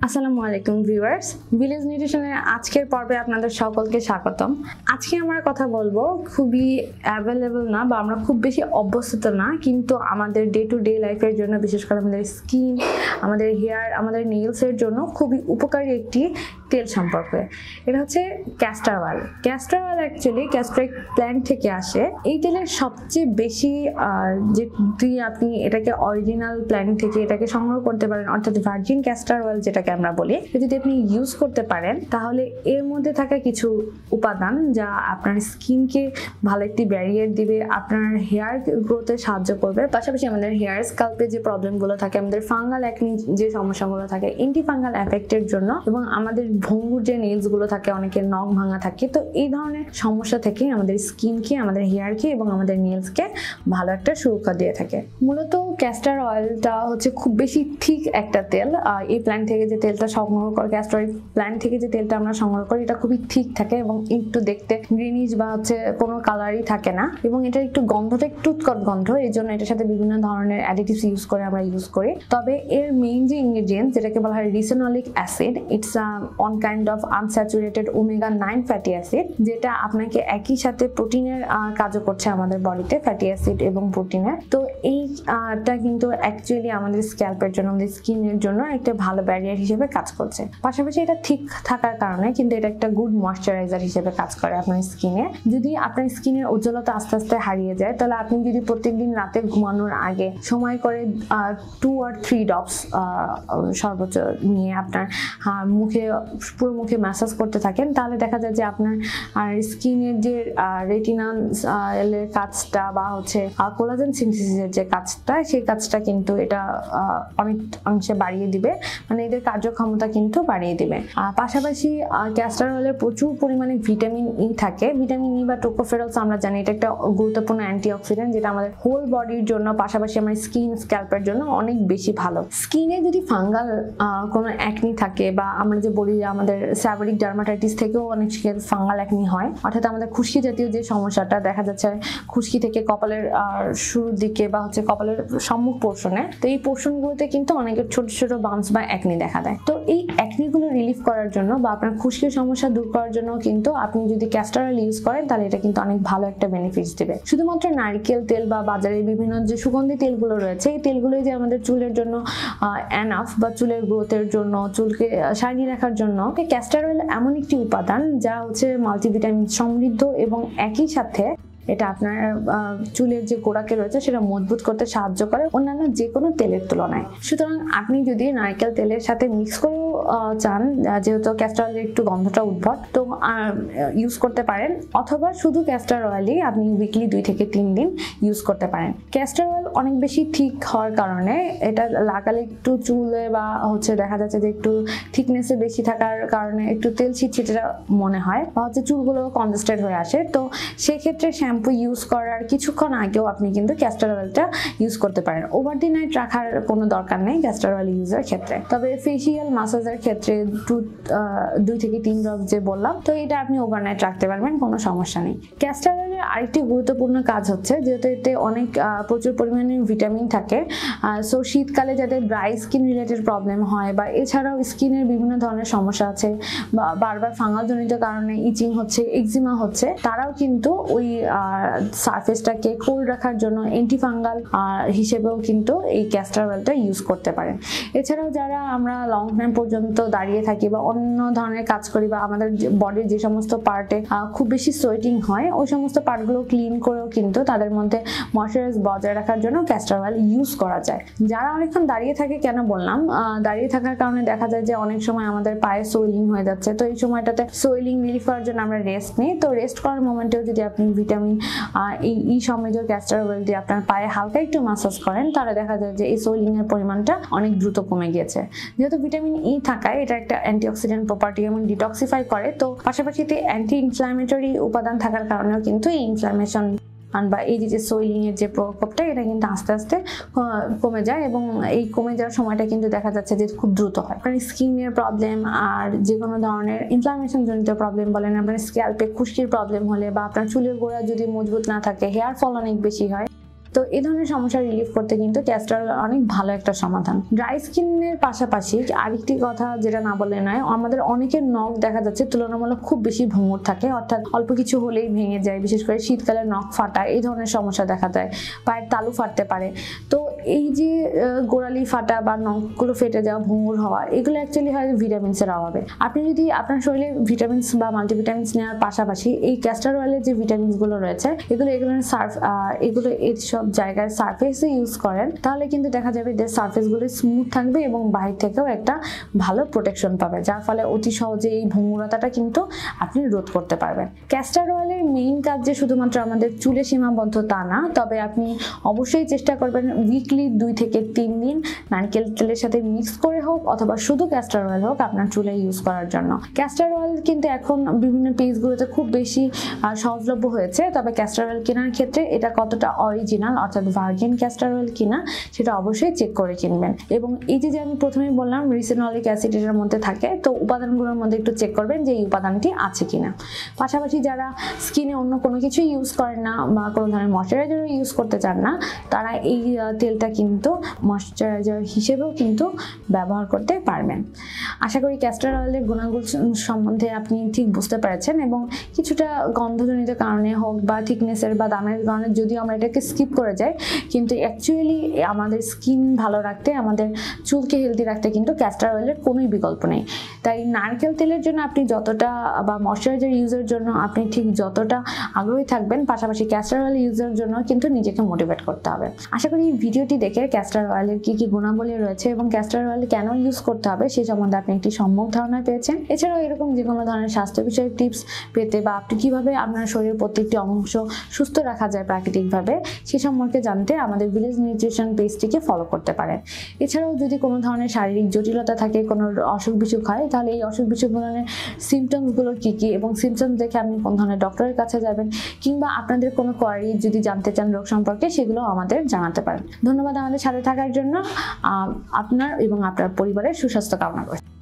আসসালামু আলাইকুম viewers, village নিউট্রিশনের আজকের পর্বে আপনাদের সকলকে স্বাগতম। আজকে আমরা কথা বলবো খুবই অ্যাভেলেবল না বা আমরা খুব বেশি অভ্যস্ত না, কিন্তু আমাদের ডে টু ডে লাইফের জন্য, বিশেষ করে আমাদের স্কিন, আমাদের হেয়ার, আমাদের নেইলসের জন্য খুবই উপকারী একটি তেল সম্পর্কে। এটা হচ্ছে castor oil. Castor oil actually castor plant থেকে আসে। এই তেলের সবচেয়ে বেশি যদি আপনি এটাকে অরিজিনাল প্ল্যান্ট থেকে এটাকে সংগ্রহ করতে পারেন, অর্থাৎ ভার্জিন ক্যাস্টর অয়েল যেটাকে আমরা বলি, যদি আপনি ইউজ করতে পারেন তাহলে এর মধ্যে থাকা কিছু উপাদান যা আপনার স্কিনকে ভালো একটি ব্যারিয়ার দিবে, আপনার হেয়ার গ্রোথে সাহায্য করবে। পাশাপাশি আমাদের হেয়ার স্কাল্পে যে প্রবলেমগুলো থাকে, আমাদের ফাঙ্গাল অ্যাকনি যে সমস্যাগুলো থাকে, এন্টি ফাঙ্গাল এফেক্টের জন্য, এবং আমাদের ভঙ্গুর যে নেইলস গুলো থাকে, অনেকের নখ ভাঙা থাকে, তো এই ধরনের সমস্যা থেকে আমাদের স্কিনকে, আমাদের হেয়ারকে এবং আমাদের নেইলসকে ভালো একটা সুরক্ষা দিয়ে থাকে। মূলত ক্যাস্টর অয়েলটা হচ্ছে খুব বেশি থিক একটা তেল। এই প্ল্যান্ট থেকে যে তেলটা সংগ্রহ করে, ক্যাস্টর প্ল্যান্ট থেকে যে তেলটা আমরা সংগ্রহ করি, এটা খুবই থিক থাকে এবং একটু দেখতে গ্রিনিশ বা হচ্ছে কোনো কালারই থাকে না, এবং এটার একটু গন্ধটা একটু উৎকট গন্ধ। এই জন্য এটার সাথে বিভিন্ন ধরনের অ্যাডিটিভস আমরা ইউজ করি। তবে এর মেইন যে ইনগ্রেডিয়েন্ট, যেটাকে বলা হয় ricinoleic acid, it's on kind of unsaturated omega 9 fatty acid, যেটা আপনাকে একই সাথে প্রোটিনের কাজও করছে আমাদের বডিতে, ফ্যাটি অ্যাসিড এবং প্রোটিনের। তো এইটা কিন্তু অ্যাকচুয়ালি আমাদের স্ক্যাল্পের জন্য, আমাদের স্কিনের জন্য একটা ভালো ব্যারিয়ার হিসেবে কাজ করছে। পাশাপাশি এটা ঠিক থাকার কারণে কিন্তু এটা একটা গুড ময়শ্চারাইজার হিসেবে কাজ করে আপনার স্কিনে। যদি আপনার স্কিনের উজ্জ্বলতা আস্তে আস্তে হারিয়ে যায়, তাহলে আপনি যদি প্রত্যেকদিন রাতে ঘুমানোর আগে সময় করে 2 or 3 ড্রপস সর্বোচ্চ নিয়ে আপনার পুরো মুখে ম্যাসাজ করতে থাকেন, তাহলে দেখা যায় যে আপনার স্কিনের যে রেটিনাল এর কাজটা বা হচ্ছে কোলাজেন সিনথেসিসের যে কাজটা, সেই কাজটা কিন্তু এটা অনেক অংশে বাড়িয়ে দিবে, মানে এদের কার্যক্ষমতা কিন্তু বাড়িয়ে দিবে। পাশাপাশি ক্যাস্টর অয়েলে প্রচুর পরিমাণে ভিটামিন ই থাকে। ভিটামিন ই বা টোকোফেরলস আমরা জানি এটা একটা গুরুত্বপূর্ণ অ্যান্টিঅক্সিডেন্ট, যেটা আমাদের হোল বডির জন্য, পাশাপাশি আমার স্কিন স্ক্যাল্পের জন্য অনেক বেশি ভালো। স্কিনে যদি ফাঙ্গাল কোনো অ্যাকনি থাকে, বা আমরা যে বলি যে আমাদের সেবোরিক ডার্মাটাইটিস থেকেও অনেক ফাঙ্গাল অ্যাকনি হয়, অর্থাৎ আমাদের খুশকি জাতীয় যে সমস্যাটা দেখা যাচ্ছে খুশকি থেকে কপালের শুরুর দিকে বা হচ্ছে কপালের সম্মুখ পোর্শনে, তো এই পোর্শনগুলোতে কিন্তু অনেকের ছোট ছোট বাম্পস বা অ্যাকনি দেখা দেয়। তো এই অ্যাকনিগুলো রিলিফ করার জন্য বা আপনার খুশকির সমস্যা দূর করার জন্য কিন্তু আপনি যদি ক্যাস্টর অয়েল ইউজ করেন, তাহলে এটা কিন্তু অনেক ভালো একটা বেনিফিটস দিবে। শুধুমাত্র নারকেল তেল বা বাজারে বিভিন্ন যে সুগন্ধি তেলগুলো রয়েছে, এই তেলগুলোই যে আমাদের চুলের জন্য এনাফ বা চুলের গ্রোথের জন্য, চুলকে শাইনি রাখার জন্য, ক্যাস্টর অয়েল এমন একটি উপাদান যা হচ্ছে মাল্টিভিটামিন সমৃদ্ধ, এবং একই সাথে এটা আপনার চুলের যে গোড়াকে রয়েছে সেটা মজবুত করতে সাহায্য করে অন্যান্য যে কোনো তেলের তুলনায়। সুতরাং আপনি যদি নারকেল তেলের সাথে মিক্স করেও চান, যেহেতু ক্যাস্টর অয়েলের একটু গন্ধটা উদ্ভট, তো ইউজ করতে পারেন, অথবা শুধু ক্যাস্টর অয়েলই আপনি উইকলি 2 থেকে 3 দিন ইউজ করতে পারেন। ক্যাস্টর অয়েল অনেক বেশি থিক হওয়ার কারণে এটা লাগালে একটু চুলে বা হচ্ছে দেখা যাচ্ছে যে একটু থিকনেসে বেশি থাকার কারণে একটু তেল ছিটছিটে মনে হয়, বা হচ্ছে চুলগুলো কনজেস্টেড হয়ে আসে। তো সেক্ষেত্রে শ্যাম্পু ইউজ করার কিছুক্ষণ আগেও আপনি কিন্তু ক্যাস্টর অয়েলটা ইউজ করতে পারেন। ওভার দি নাইট রাখার কোনো দরকার নেই ক্যাস্টর অয়েল ইউজের ক্ষেত্রে। তবে ফেসিয়াল মাসাজের ক্ষেত্রে 2 থেকে 3 ড্রপ যে বললাম, তো এটা আপনি ওভারনাইট রাখতে পারবেন, কোনো সমস্যা নেই। ক্যাস্টর অয়েলের আরেকটি গুরুত্বপূর্ণ কাজ হচ্ছে, যেহেতু এতে অনেক প্রচুর পরিমাণে ভিটামিন থাকে, সো শীতকালে যাদের ড্রাই স্কিন রিলেটেড প্রবলেম হয়, বা এছাড়াও স্কিনের বিভিন্ন ধরনের সমস্যা আছে, বা বারবার ফাঙ্গাল জনিত কারণে ইচিং হচ্ছে, এক্সিমা হচ্ছে, তারাও কিন্তু ওই সারফেসটাকে কোল্ড রাখার জন্য অ্যান্টিফাঙ্গাল হিসেবেও কিন্তু এই ক্যাস্টর অয়েলটা ইউজ করতে পারেন। এছাড়াও যারা আমরা লং টাইম পর্যন্ত দাঁড়িয়ে থাকি বা অন্য ধরনের কাজ করি, বা আমাদের বডির যে সমস্ত পার্টে খুব বেশি সোয়েটিং হয়, ওই সমস্ত পার্টগুলো ক্লিন করেও কিন্তু তাদের মধ্যে ময়শ্চারাইজ বজায় রাখার জন্য ক্যাস্টর অয়েল ইউজ করা যায়। যারা অনেকক্ষণ দাঁড়িয়ে থাকে, কেন বললাম, দাঁড়িয়ে থাকার কারণে দেখা যায় যে অনেক সময় আমাদের পায়ে সোয়েলিং হয়ে যাচ্ছে, তো এই সময়টাতে সোয়েলিং রিলিফ করার জন্য আমরা রেস্ট নিই। তো রেস্ট করার মোমেন্টেও যদি আপনি ভিটামিন এই সমৃদ্ধ ক্যাস্টর অয়েল দিয়ে আপনার পায়ে হালকা একটু ম্যাসাজ করেন, তাহলে দেখা যায় যে এই সোয়েলিং এর পরিমাণটা অনেক দ্রুত কমে গিয়েছে। যেহেতু ভিটামিন ই থাকায় এটা একটা অ্যান্টিঅক্সিডেন্ট প্রপার্টি এবং ডিটক্সিফাই করে, তো পাশাপাশি অ্যান্টি ইনফ্ল্যামেটরি উপাদান থাকার কারণেও কিন্তু এই ইনফ্ল্যামেশন বা এই যে সোয়েলিং এর যে প্রকোপটা, এটা কিন্তু আস্তে আস্তে কমে যায়, এবং এই কমে যাওয়ার সময়টা কিন্তু দেখা যাচ্ছে যে খুব দ্রুত হয়। আপনার স্কিনের প্রবলেম আর যে কোনো ধরনের ইনফ্লামেশন জনিত প্রবলেম বলেন, আপনার স্ক্যাল্পে খুশকির প্রবলেম হলে, বা আপনার চুলের গোড়া যদি মজবুত না থাকে, হেয়ার ফল অনেক বেশি হয়, তো এই ধরনের সমস্যা রিলিফ করতে কিন্তু ক্যাস্টর অয়েল অনেক ভালো একটা সমাধান। ড্রাই স্কিনের পাশাপাশি আরেকটি কথা যেটা না বলে নয়, আমাদের অনেকের নখ দেখা যাচ্ছে তুলনামূলক খুব বেশি ভঙ্গুর থাকে, অর্থাৎ অল্প কিছু হলেই ভেঙে যায়। বিশেষ করে শীতকালে নখ ফাটা এই ধরনের সমস্যা দেখা যায়, পায়ের তালু ফাটতে পারে। তো এই যে গোড়ালি ফাটা বা নখগুলো ফেটে যাওয়া, ভঙ্গুর হওয়া, এগুলো অ্যাকচুয়ালি হয় ভিটামিনসের অভাবে। আপনি যদি আপনার শরীরে ভিটামিনস বা মাল্টিভিটামিনস নেওয়ার পাশাপাশি এই ক্যাস্টর অয়েলের যে ভিটামিনসগুলো রয়েছে এগুলো এইসব জায়গায় সারফেসে ইউজ করেন, তাহলে কিন্তু দেখা যাবে যে সারফেসগুলো স্মুথ থাকবে এবং বাহির থেকেও একটা ভালো প্রোটেকশন পাবে, যার ফলে অতি সহজে এই ভঙ্গুরতাটা কিন্তু আপনি রোধ করতে পারবেন। ক্যাস্টর অয়েলের মেইন কাজ যে শুধুমাত্র আমাদের চুলে সীমাবদ্ধ তা না, তবে আপনি অবশ্যই চেষ্টা করবেন উইকলি 2 থেকে 3 দিন নারকেল তেলের সাথে মিক্স করে হোক অথবা শুধু ক্যাস্টর অয়েল হোক আপনার চুলে ইউজ করার জন্য। ক্যাস্টর অয়েল কিন্তু এখন বিভিন্ন পেজগুলোতে খুব বেশি সহজলভ্য হয়েছে, তবে ক্যাস্টর অয়েল কেনার ক্ষেত্রে এটা কতটা অরিজিনাল অর্থাৎ ভার্জিন ক্যাস্টর অয়েল কিনা সেটা অবশ্যই চেক করে কিনবেন। এবং এই যে আমি প্রথমেই বললাম রিসিনোলিক অ্যাসিড এর মধ্যে থাকে, তো উপাদানগুলোর মধ্যে একটু চেক করবেন যে এই উপাদানটি আছে কিনা। পাশাপাশি যারা স্কিনে অন্য কোনো কিছু ইউজ করেন না বা কোনো ধরনের ময়শ্চারাইজার ইউজ করতে চান না, তারা এই তেলটা কিন্তু ময়শ্চারাইজার হিসেবেও কিন্তু ব্যবহার করতে পারবেন। আশা করি ক্যাস্টর অয়েলের গুণাগুণ সম্বন্ধে আপনি ঠিক বুঝতে পেরেছেন এবং কিছুটা গন্ধজনিত কারণে হোক বা থিকনেসের বা দামের কারণে যদিও আমরা এটাকে স্কিপ করে যাই, কিন্তু অ্যাকচুয়ালি আমাদের স্কিন ভালো রাখতে, আমাদের চুলকে হেলদি রাখতে কিন্তু ক্যাস্টর অয়েলের কোনোই বিকল্প নেই। তাই নারকেল তেলের জন্য আপনি যতটা বা ময়শ্চারাইজার ইউজের জন্য আপনি ঠিক যতটা আগ্রহী থাকবেন, পাশাপাশি ক্যাস্টর অয়েল ইউজের জন্য কিন্তু নিজেকে মোটিভেট করতে হবে। আশা করি এই ভিডিওটি দেখে ক্যাস্টর অয়েলের কি কি গুণাবলী রয়েছে এবং ক্যাস্টর অয়েল কেন ইউজ করতে হবে সেই সম্বন্ধে আপনি একটি সম্যক ধারণা পেয়েছেন। এছাড়াও এরকম যে কোনো ধরনের স্বাস্থ্য বিষয়ক টিপস পেতে বা আপনি কিভাবে আপনার শরীরের প্রত্যেকটি অংশ সুস্থ রাখা যায় প্রাকৃতিকভাবে সে সম্পর্কে জানতে আমাদের ভিলেজ নিউট্রিশন পেজটিকে ফলো করতে পারেন। এছাড়াও যদি কোনো ধরনের শারীরিক জটিলতা থাকে, কোনো অসুখ বিসুখ হয়, তাহলে এই অসুখ বিসুখগুলোর সিমটমসগুলো কী কী এবং সিমটমস দেখে আপনি কোন ধরনের ডক্টরের কাছে যাবেন কিংবা আপনাদের কোনো কোয়ারি যদি জানতে চান রোগ সম্পর্কে সেগুলো আমাদের জানাতে পারেন। ধন্যবাদ আমাদের সাথে থাকার জন্য। আপনার এবং আপনার পরিবারের সুস্বাস্থ্য কামনা করছি।